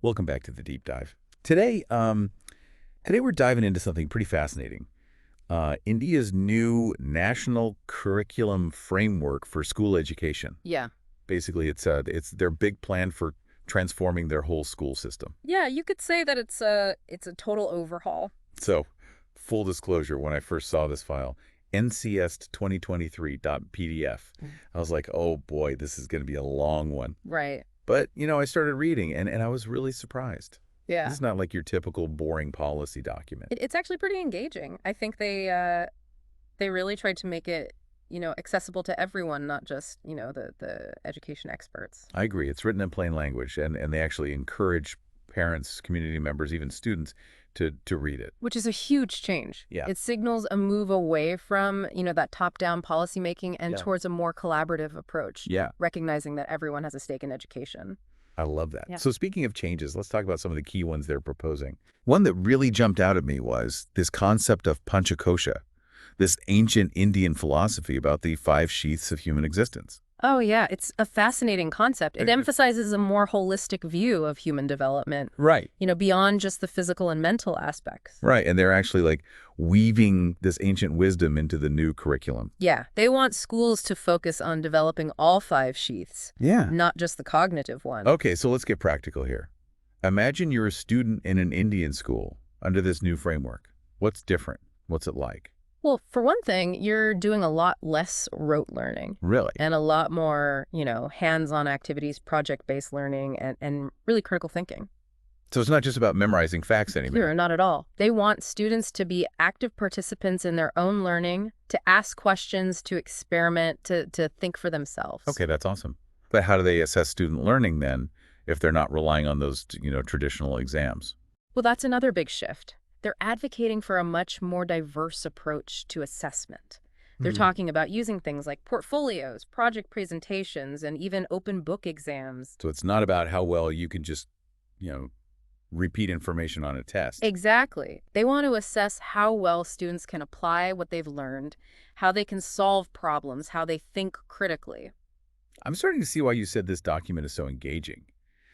Welcome back to the deep dive. Today we're diving into something pretty fascinating. India's new national curriculum framework for school education. Yeah. Basically, it's their big plan for transforming their whole school system. Yeah, you could say that it's a total overhaul. So, full disclosure, when I first saw this file, NCS2023.pdf, I was like, oh boy, this is going to be a long one. Right. But, I started reading and I was really surprised. This Yeah. is not like your typical boring policy document. It's actually pretty engaging. I think they really tried to make it, accessible to everyone, not just, the education experts. I agree. It's written in plain language, and they actually encourage parents, community members, even students to read it. Which is a huge change. Yeah. It signals a move away from, that top-down policymaking and Yeah. towards a more collaborative approach, Yeah, recognizing that everyone has a stake in education. I love that. Yeah. So speaking of changes, let's talk about some of the key ones they're proposing. One that really jumped out at me was this concept of panchakosha, this ancient Indian philosophy about the five sheaths of human existence. Oh, yeah. It's a fascinating concept. It Uh, emphasizes a more holistic view of human development, Right. beyond just the physical and mental aspects. Right, and they're actually like weaving this ancient wisdom into the new curriculum. Yeah, they want schools to focus on developing all five sheaths, Yeah. not just the cognitive one. Okay, so let's get practical here. Imagine you're a student in an Indian school under this new framework. What's different? What's it like? Well, for one thing, you're doing a lot less rote learning Really? and a lot more, hands-on activities, project-based learning, and really critical thinking. So it's not just about memorizing facts anymore. Sure, not at all. They want students to be active participants in their own learning, to ask questions, to experiment, to think for themselves. Okay, that's awesome. But how do they assess student learning then if they're not relying on those, traditional exams? Well, that's another big shift. They're advocating for a much more diverse approach to assessment. They're Hmm. talking about using things like portfolios, project presentations, and even open book exams. So it's not about how well you can just, you know, repeat information on a test. Exactly. They want to assess how well students can apply what they've learned, how they can solve problems, how they think critically. I'm starting to see why you said this document is so engaging.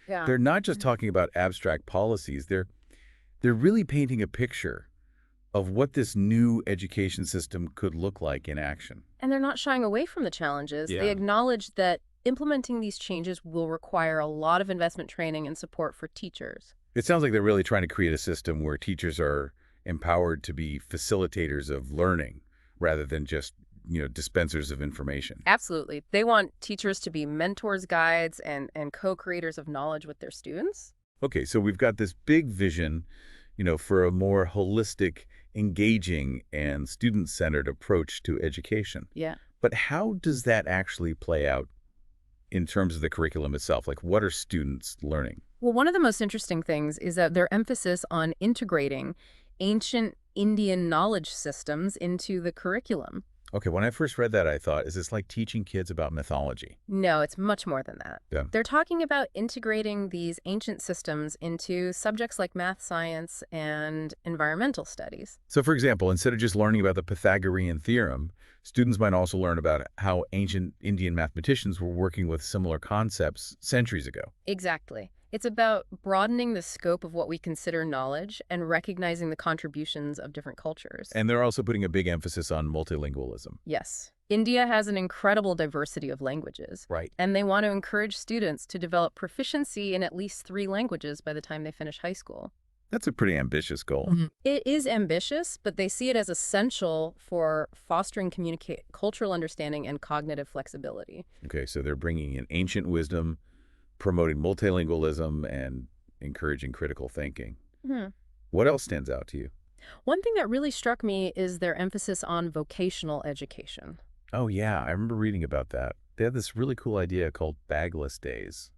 Yeah. They're not just talking about abstract policies. They're really painting a picture of what this new education system could look like in action. And they're not shying away from the challenges. Yeah. They acknowledge that implementing these changes will require a lot of investment training and support for teachers. It sounds like they're really trying to create a system where teachers are empowered to be facilitators of learning rather than just, dispensers of information. Absolutely. They want teachers to be mentors, guides, and co-creators of knowledge with their students. Okay, so we've got this big vision, for a more holistic, engaging, and student-centered approach to education. Yeah. But how does that actually play out in terms of the curriculum itself? Like, what are students learning? Well, one of the most interesting things is that their emphasis on integrating ancient Indian knowledge systems into the curriculum. Okay, when I first read that, I thought, is this like teaching kids about mythology? No, it's much more than that. Yeah. They're talking about integrating these ancient systems into subjects like math, science, and environmental studies. So, for example, instead of just learning about the Pythagorean theorem, students might also learn about how ancient Indian mathematicians were working with similar concepts centuries ago. Exactly. It's about broadening the scope of what we consider knowledge and recognizing the contributions of different cultures. And they're also putting a big emphasis on multilingualism. Yes, India has an incredible diversity of languages, Right. and they want to encourage students to develop proficiency in at least 3 languages by the time they finish high school. That's a pretty ambitious goal. It is ambitious, but they see it as essential for fostering cultural understanding and cognitive flexibility. Okay, so they're bringing in ancient wisdom, promoting multilingualism, and encouraging critical thinking. Hmm. What else stands out to you? One thing that really struck me is their emphasis on vocational education. Oh, yeah, I remember reading about that. They had this really cool idea called bagless days.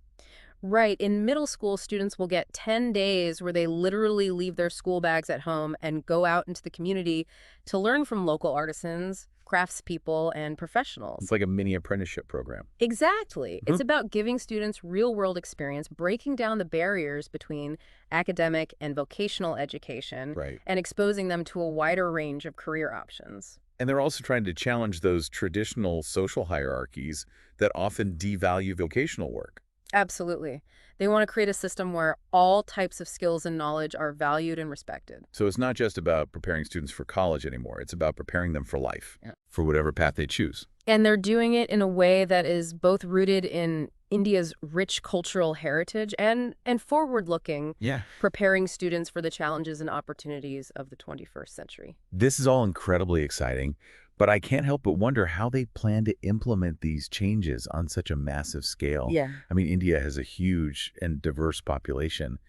Right. In middle school, students will get 10 days where they literally leave their school bags at home and go out into the community to learn from local artisans, craftspeople, and professionals. It's like a mini apprenticeship program. Exactly. It's about giving students real-world experience, breaking down the barriers between academic and vocational education, Right. and exposing them to a wider range of career options. And they're also trying to challenge those traditional social hierarchies that often devalue vocational work. Absolutely. They want to create a system where all types of skills and knowledge are valued and respected. So it's not just about preparing students for college anymore. It's about preparing them for life, for whatever path they choose. And they're doing it in a way that is both rooted in India's rich cultural heritage and forward-looking, Yeah. preparing students for the challenges and opportunities of the 21st century. This is all incredibly exciting, but I can't help but wonder how they plan to implement these changes on such a massive scale. Yeah. I mean, India has a huge and diverse population,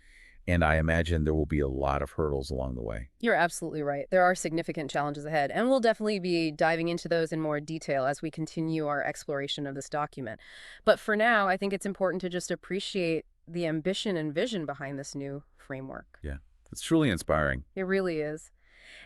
and I imagine there will be a lot of hurdles along the way. You're absolutely right. There are significant challenges ahead, and we'll definitely be diving into those in more detail as we continue our exploration of this document. But for now, I think it's important to just appreciate the ambition and vision behind this new framework. Yeah, it's truly inspiring. It really is.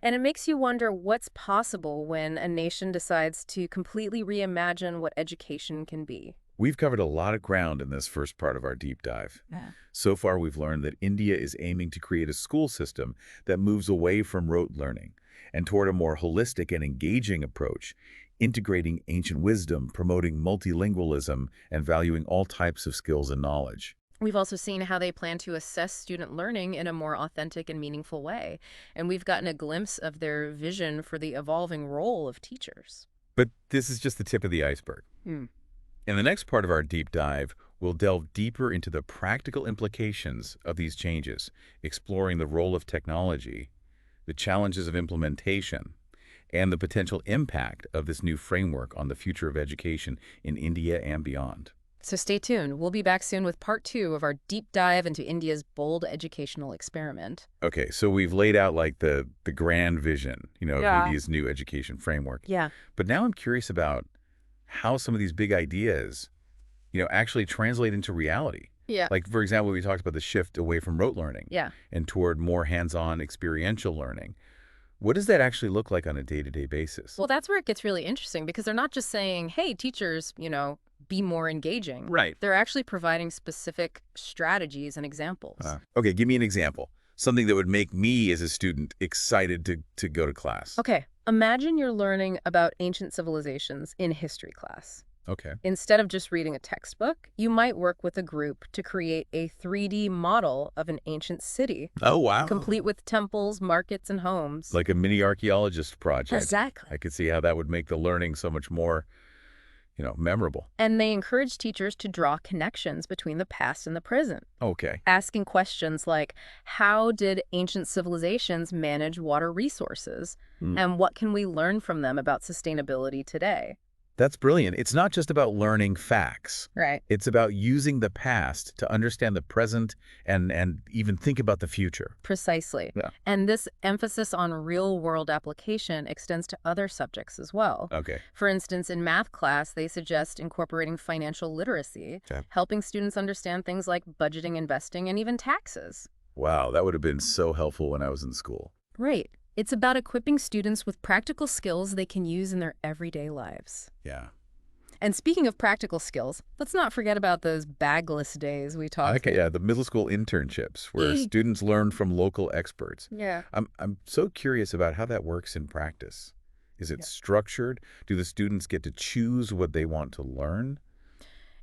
And it makes you wonder what's possible when a nation decides to completely reimagine what education can be. We've covered a lot of ground in this first part of our deep dive. Yeah. So far, we've learned that India is aiming to create a school system that moves away from rote learning and toward a more holistic and engaging approach, integrating ancient wisdom, promoting multilingualism, and valuing all types of skills and knowledge. We've also seen how they plan to assess student learning in a more authentic and meaningful way. And we've gotten a glimpse of their vision for the evolving role of teachers. But this is just the tip of the iceberg. Hmm. In the next part of our deep dive, we'll delve deeper into the practical implications of these changes, exploring the role of technology, the challenges of implementation, and the potential impact of this new framework on the future of education in India and beyond. So stay tuned. We'll be back soon with part 2 of our deep dive into India's bold educational experiment. Okay, so we've laid out like the grand vision, of Yeah. India's new education framework. Yeah. But now I'm curious about how some of these big ideas, actually translate into reality. Yeah. Like, for example, we talked about the shift away from rote learning Yeah. and toward more hands-on experiential learning. What does that actually look like on a day-to-day basis? Well, that's where it gets really interesting because they're not just saying, hey, teachers, be more engaging. Right. They're actually providing specific strategies and examples. Okay, give me an example. Something that would make me as a student excited to go to class. Okay, imagine you're learning about ancient civilizations in history class. Okay. Instead of just reading a textbook, you might work with a group to create a 3D model of an ancient city, Oh, wow. complete with temples, markets, and homes. Like a mini archaeologist project. Exactly. I could see how that would make the learning so much more, memorable. And they encourage teachers to draw connections between the past and the present, Okay. asking questions like, how did ancient civilizations manage water resources? Hmm. And what can we learn from them about sustainability today? That's brilliant. It's not just about learning facts. Right. It's about using the past to understand the present and even think about the future. Precisely. Yeah. And this emphasis on real-world application extends to other subjects as well. Okay. For instance, in math class, they suggest incorporating financial literacy, Okay. helping students understand things like budgeting, investing, and even taxes. Wow, that would have been so helpful when I was in school. Right. It's about equipping students with practical skills they can use in their everyday lives. Yeah. And speaking of practical skills, let's not forget about those bagless days we talked Okay, yeah, the middle school internships where students learn from local experts. Yeah. I'm so curious about how that works in practice. Is it structured? Do the students get to choose what they want to learn?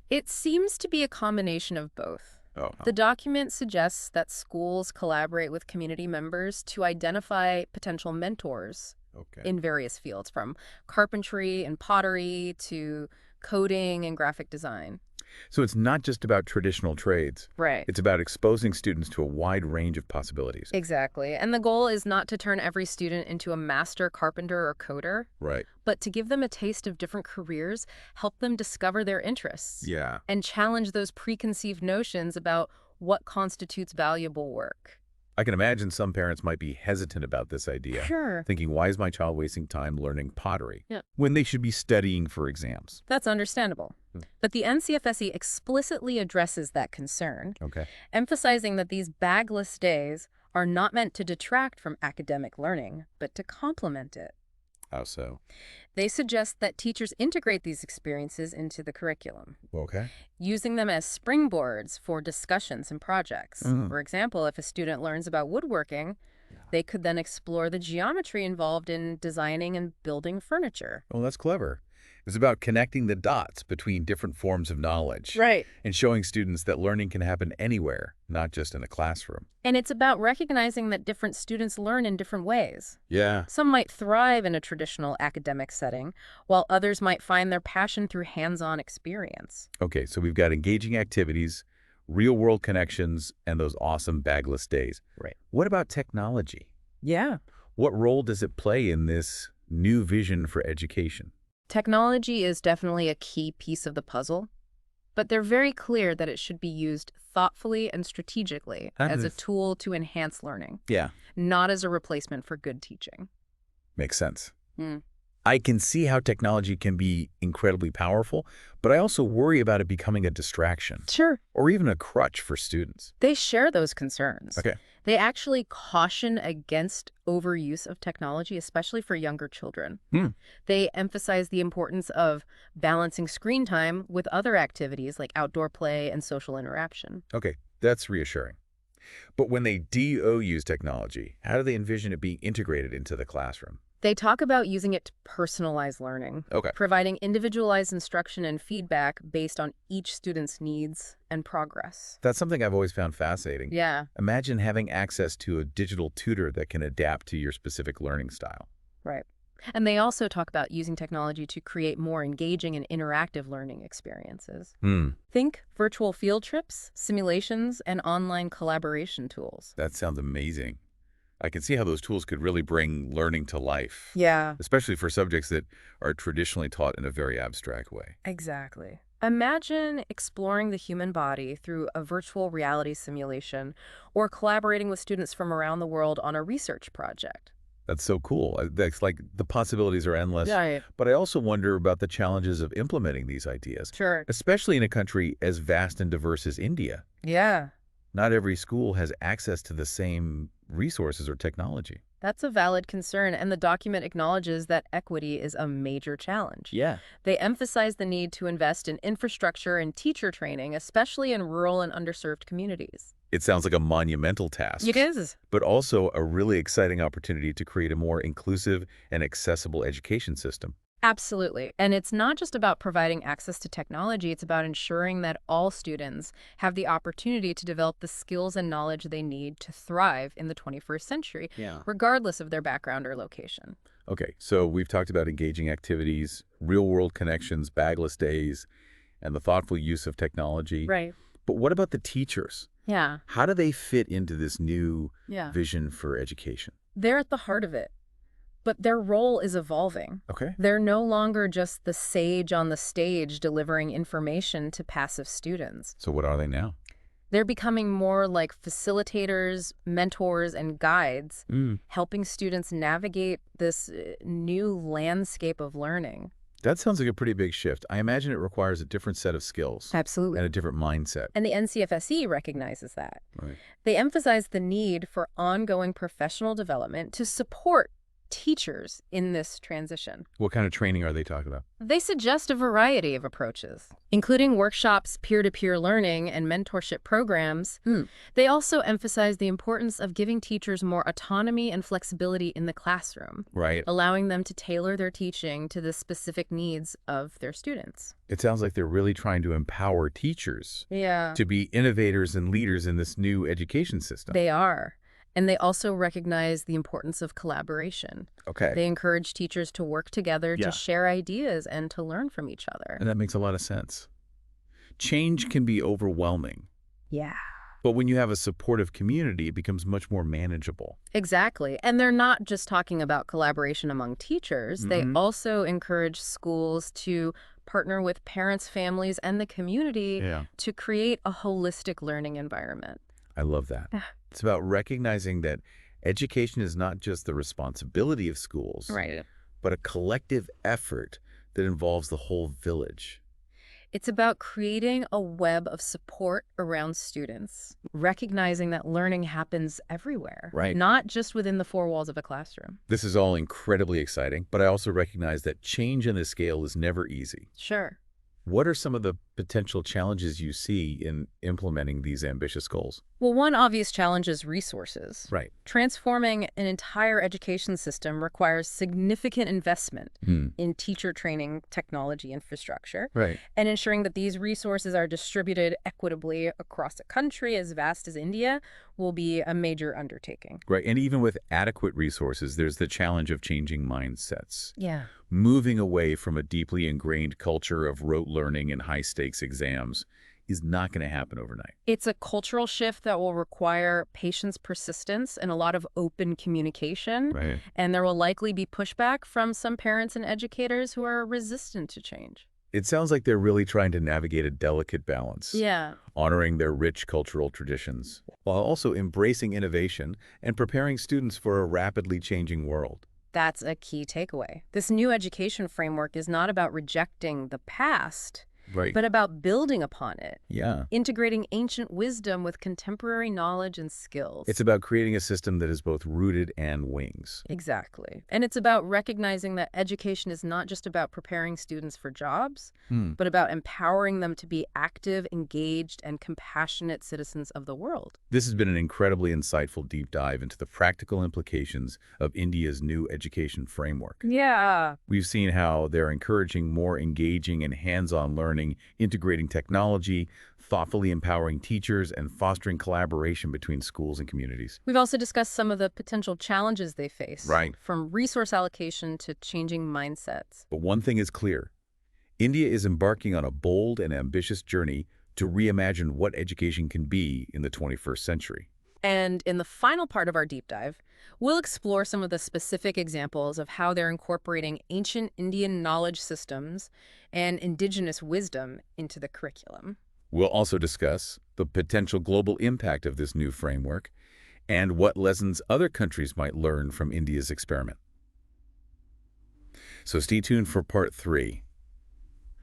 It seems to be a combination of both. Oh. The document suggests that schools collaborate with community members to identify potential mentors Okay. in various fields, from carpentry and pottery to coding and graphic design. So it's not just about traditional trades. Right. It's about exposing students to a wide range of possibilities. Exactly. And the goal is not to turn every student into a master carpenter or coder, Right. but to give them a taste of different careers, help them discover their interests, Yeah. and challenge those preconceived notions about what constitutes valuable work. I can imagine some parents might be hesitant about this idea. Sure. Thinking, why is my child wasting time learning pottery? Yeah. When they should be studying for exams. That's understandable. But the NCFSE explicitly addresses that concern, Okay. emphasizing that these bagless days are not meant to detract from academic learning, but to complement it. How so? They suggest that teachers integrate these experiences into the curriculum, Okay. using them as springboards for discussions and projects. Mhm. For example, if a student learns about woodworking, they could then explore the geometry involved in designing and building furniture. Well, that's clever. It's about connecting the dots between different forms of knowledge Right. and showing students that learning can happen anywhere, not just in a classroom. And it's about recognizing that different students learn in different ways. Yeah. Some might thrive in a traditional academic setting, while others might find their passion through hands-on experience. Okay, so we've got engaging activities, real-world connections, and those awesome bagless days. Right. What about technology? Yeah. What role does it play in this new vision for education? Technology is definitely a key piece of the puzzle, but they're very clear that it should be used thoughtfully and strategically as a tool to enhance learning, Yeah. not as a replacement for good teaching. Makes sense. Hmm. I can see how technology can be incredibly powerful, but I also worry about it becoming a distraction Sure. or even a crutch for students. They share those concerns. Okay. They actually caution against overuse of technology, especially for younger children. Hmm. They emphasize the importance of balancing screen time with other activities like outdoor play and social interaction. Okay, that's reassuring. But when they use technology, how do they envision it being integrated into the classroom? They talk about using it to personalize learning, Okay. providing individualized instruction and feedback based on each student's needs and progress. That's something I've always found fascinating. Yeah, Imagine having access to a digital tutor that can adapt to your specific learning style. right. And they also talk about using technology to create more engaging and interactive learning experiences. Think virtual field trips, simulations, and online collaboration tools. That sounds amazing. I can see how those tools could really bring learning to life, Yeah, especially for subjects that are traditionally taught in a very abstract way. exactly. Imagine exploring the human body through a virtual reality simulation or collaborating with students from around the world on a research project. That's so cool. That's like the possibilities are endless. Right. But I also wonder about the challenges of implementing these ideas, Sure. especially in a country as vast and diverse as India. Yeah. Not every school has access to the same resources or technology. That's a valid concern, and the document acknowledges that equity is a major challenge. Yeah. They emphasize the need to invest in infrastructure and teacher training, especially in rural and underserved communities. It sounds like a monumental task, It is. but also a really exciting opportunity to create a more inclusive and accessible education system. Absolutely. And it's not just about providing access to technology, it's about ensuring that all students have the opportunity to develop the skills and knowledge they need to thrive in the 21st century, Yeah. regardless of their background or location. Okay, so we've talked about engaging activities, real-world connections, bagless days, and the thoughtful use of technology. Right. But what about the teachers? Yeah. How do they fit into this new Yeah. vision for education? They're at the heart of it, but their role is evolving. Okay. They're no longer just the sage on the stage delivering information to passive students. So what are they now? They're becoming more like facilitators, mentors, and guides, helping students navigate this new landscape of learning. That sounds like a pretty big shift. I imagine it requires a different set of skills Absolutely. and a different mindset. And the NCFSE recognizes that. Right. They emphasize the need for ongoing professional development to support teachers in this transition. What kind of training are they talking about? They suggest a variety of approaches, including workshops, peer-to-peer learning, and mentorship programs. They also emphasize the importance of giving teachers more autonomy and flexibility in the classroom, Right. allowing them to tailor their teaching to the specific needs of their students. It sounds like they're really trying to empower teachers Yeah. to be innovators and leaders in this new education system. They are. And they also recognize the importance of collaboration. Okay. They encourage teachers to work together Yeah. to share ideas and to learn from each other. And that makes a lot of sense. Change can be overwhelming, Yeah. but when you have a supportive community, it becomes much more manageable. Exactly. And they're not just talking about collaboration among teachers. They also encourage schools to partner with parents, families, and the community Yeah. to create a holistic learning environment. I love that. Yeah. It's about recognizing that education is not just the responsibility of schools, Right. but a collective effort that involves the whole village. It's about creating a web of support around students, recognizing that learning happens everywhere, Right. not just within the four walls of a classroom. This is all incredibly exciting, but I also recognize that change on this scale is never easy. Sure. What are some of the potential challenges you see in implementing these ambitious goals? Well, one obvious challenge is resources. Right. Transforming an entire education system requires significant investment Hmm. in teacher training, technology infrastructure, Right. and ensuring that these resources are distributed equitably across a country as vast as India will be a major undertaking. Right. And even with adequate resources, there's the challenge of changing mindsets. Yeah. Moving away from a deeply ingrained culture of rote learning and high-stakes exams is not going to happen overnight. It's a cultural shift that will require patience, persistence, and a lot of open communication. Right. And there will likely be pushback from some parents and educators who are resistant to change. It sounds like they're really trying to navigate a delicate balance, Yeah. honoring their rich cultural traditions, while also embracing innovation and preparing students for a rapidly changing world. That's a key takeaway. This new education framework is not about rejecting the past, Right. but about building upon it, Yeah. integrating ancient wisdom with contemporary knowledge and skills. It's about creating a system that is both rooted and wings. Exactly. And it's about recognizing that education is not just about preparing students for jobs, but about empowering them to be active, engaged, and compassionate citizens of the world. This has been an incredibly insightful deep dive into the practical implications of India's new education framework. Yeah. We've seen how they're encouraging more engaging and hands-on learning, integrating technology, thoughtfully empowering teachers, and fostering collaboration between schools and communities. We've also discussed some of the potential challenges they face, Right. from resource allocation to changing mindsets. But one thing is clear. India is embarking on a bold and ambitious journey to reimagine what education can be in the 21st century. And in the final part of our deep dive, we'll explore some of the specific examples of how they're incorporating ancient Indian knowledge systems and indigenous wisdom into the curriculum. We'll also discuss the potential global impact of this new framework and what lessons other countries might learn from India's experiment. So stay tuned for part 3.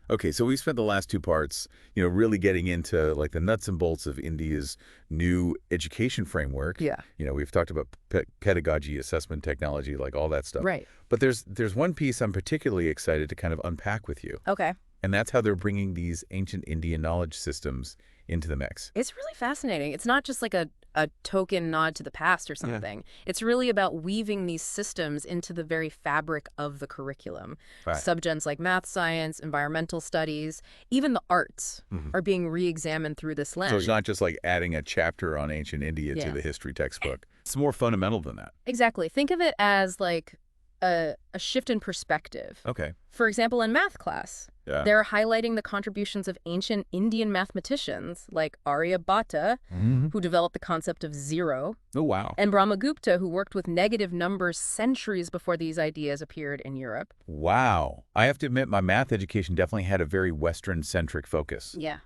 Okay, so we spent the last 2 parts, really getting into like the nuts and bolts of India's new education framework. Yeah. We've talked about pedagogy, assessment technology, like all that stuff. Right. But there's one piece I'm particularly excited to kind of unpack with you, Okay. and that's how they're bringing these ancient Indian knowledge systems into the mix. It's really fascinating. It's not just like a token nod to the past or something. It's really about weaving these systems into the very fabric of the curriculum. Right. Subgens like math, science, environmental studies, even the arts are being re-examined through this lens. So it's not just like adding a chapter on ancient India to Yeah. the history textbook. It's more fundamental than that. Exactly. Think of it as like a shift in perspective. Okay. For example, in math class, Yeah. they're highlighting the contributions of ancient Indian mathematicians like Aryabhata, who developed the concept of zero, Oh, wow. and Brahmagupta, who worked with negative numbers centuries before these ideas appeared in Europe. Wow. I have to admit, my math education definitely had a very Western-centric focus. Yeah.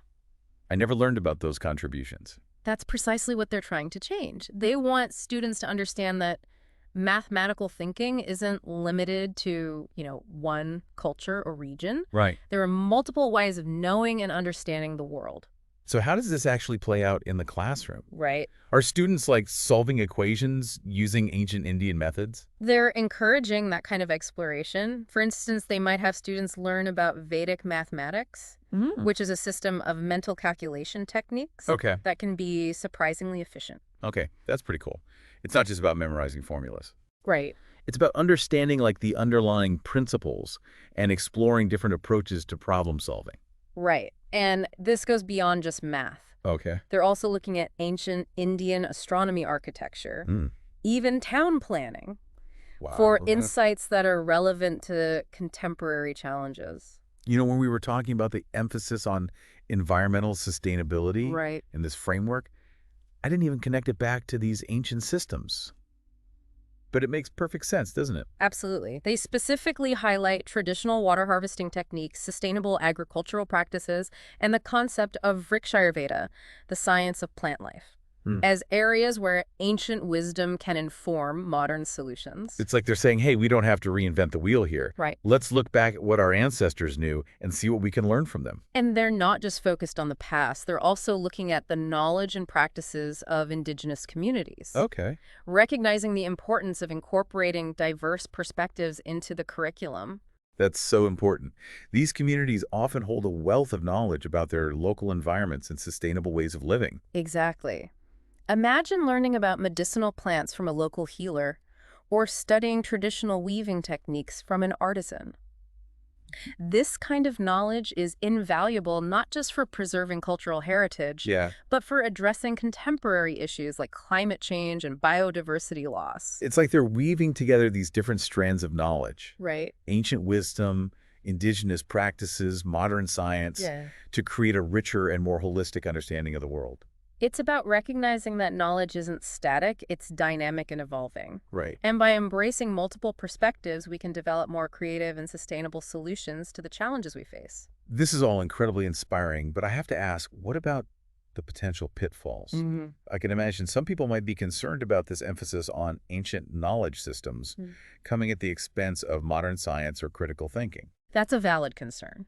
I never learned about those contributions. That's precisely what they're trying to change. They want students to understand that mathematical thinking isn't limited to, one culture or region. Right. There are multiple ways of knowing and understanding the world. So how does this actually play out in the classroom? Right. Are students like solving equations using ancient Indian methods? They're encouraging that kind of exploration. For instance, they might have students learn about Vedic mathematics, which is a system of mental calculation techniques Okay. that can be surprisingly efficient. Okay. That's pretty cool. It's not just about memorizing formulas. Right. It's about understanding like the underlying principles and exploring different approaches to problem solving. Right. And this goes beyond just math. Okay. They're also looking at ancient Indian astronomy architecture, even town planning, Wow. for insights that are relevant to contemporary challenges. When we were talking about the emphasis on environmental sustainability Right. in this framework, I didn't even connect it back to these ancient systems. But it makes perfect sense, doesn't it? Absolutely. They specifically highlight traditional water harvesting techniques, sustainable agricultural practices, and the concept of Vrikshayurveda, the science of plant life, as areas where ancient wisdom can inform modern solutions. It's like they're saying, hey, we don't have to reinvent the wheel here. Right. Let's look back at what our ancestors knew and see what we can learn from them. And they're not just focused on the past. They're also looking at the knowledge and practices of indigenous communities. Okay. Recognizing the importance of incorporating diverse perspectives into the curriculum. That's so important. These communities often hold a wealth of knowledge about their local environments and sustainable ways of living. Exactly. Imagine learning about medicinal plants from a local healer or studying traditional weaving techniques from an artisan. This kind of knowledge is invaluable not just for preserving cultural heritage, Yeah. but for addressing contemporary issues like climate change and biodiversity loss. It's like they're weaving together these different strands of knowledge, Right. ancient wisdom, indigenous practices, modern science, Yeah. to create a richer and more holistic understanding of the world. It's about recognizing that knowledge isn't static, it's dynamic and evolving. Right. And by embracing multiple perspectives, we can develop more creative and sustainable solutions to the challenges we face. This is all incredibly inspiring, but I have to ask, what about the potential pitfalls? Hmm. I can imagine some people might be concerned about this emphasis on ancient knowledge systems coming at the expense of modern science or critical thinking. That's a valid concern.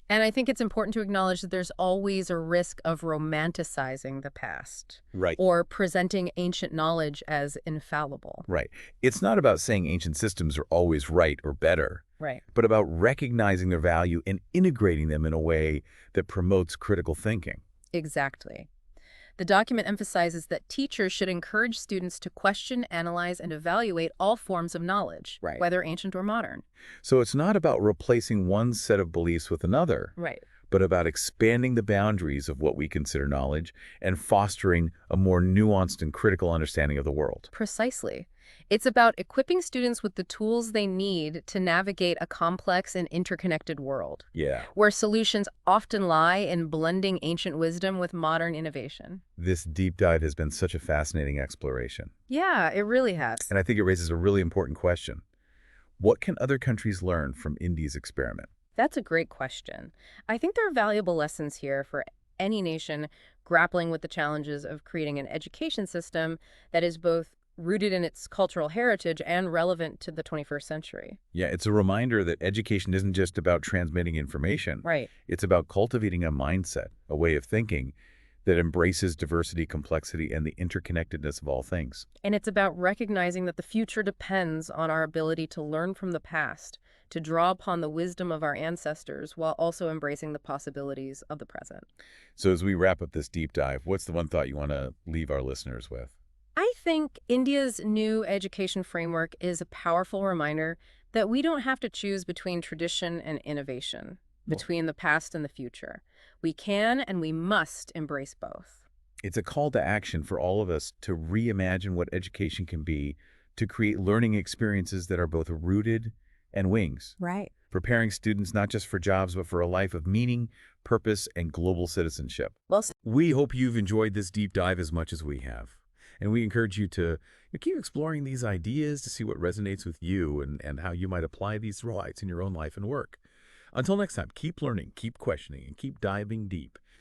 And I think it's important to acknowledge that there's always a risk of romanticizing the past Right. or presenting ancient knowledge as infallible. Right. It's not about saying ancient systems are always right or better, Right. but about recognizing their value and integrating them in a way that promotes critical thinking. Exactly. The document emphasizes that teachers should encourage students to question, analyze, and evaluate all forms of knowledge, Right. whether ancient or modern. So it's not about replacing one set of beliefs with another, Right. but about expanding the boundaries of what we consider knowledge and fostering a more nuanced and critical understanding of the world. Precisely. It's about equipping students with the tools they need to navigate a complex and interconnected world, Yeah. where solutions often lie in blending ancient wisdom with modern innovation. This deep dive has been such a fascinating exploration. Yeah, it really has. And I think it raises a really important question. What can other countries learn from India's experiment? That's a great question. I think there are valuable lessons here for any nation grappling with the challenges of creating an education system that is both rooted in its cultural heritage and relevant to the 21st century. Yeah, it's a reminder that education isn't just about transmitting information. Right. It's about cultivating a mindset, a way of thinking that embraces diversity, complexity, and the interconnectedness of all things. And it's about recognizing that the future depends on our ability to learn from the past, to draw upon the wisdom of our ancestors while also embracing the possibilities of the present. So as we wrap up this deep dive, what's the one thought you want to leave our listeners with? I think India's new education framework is a powerful reminder that we don't have to choose between tradition and innovation, between the past and the future. We can and we must embrace both. It's a call to action for all of us to reimagine what education can be, to create learning experiences that are both rooted and wings, Right. preparing students not just for jobs, but for a life of meaning, purpose, and global citizenship. Well, We hope you've enjoyed this deep dive as much as we have. And we encourage you to keep exploring these ideas to see what resonates with you and how you might apply these rights in your own life and work. Until next time, keep learning, keep questioning, and keep diving deep.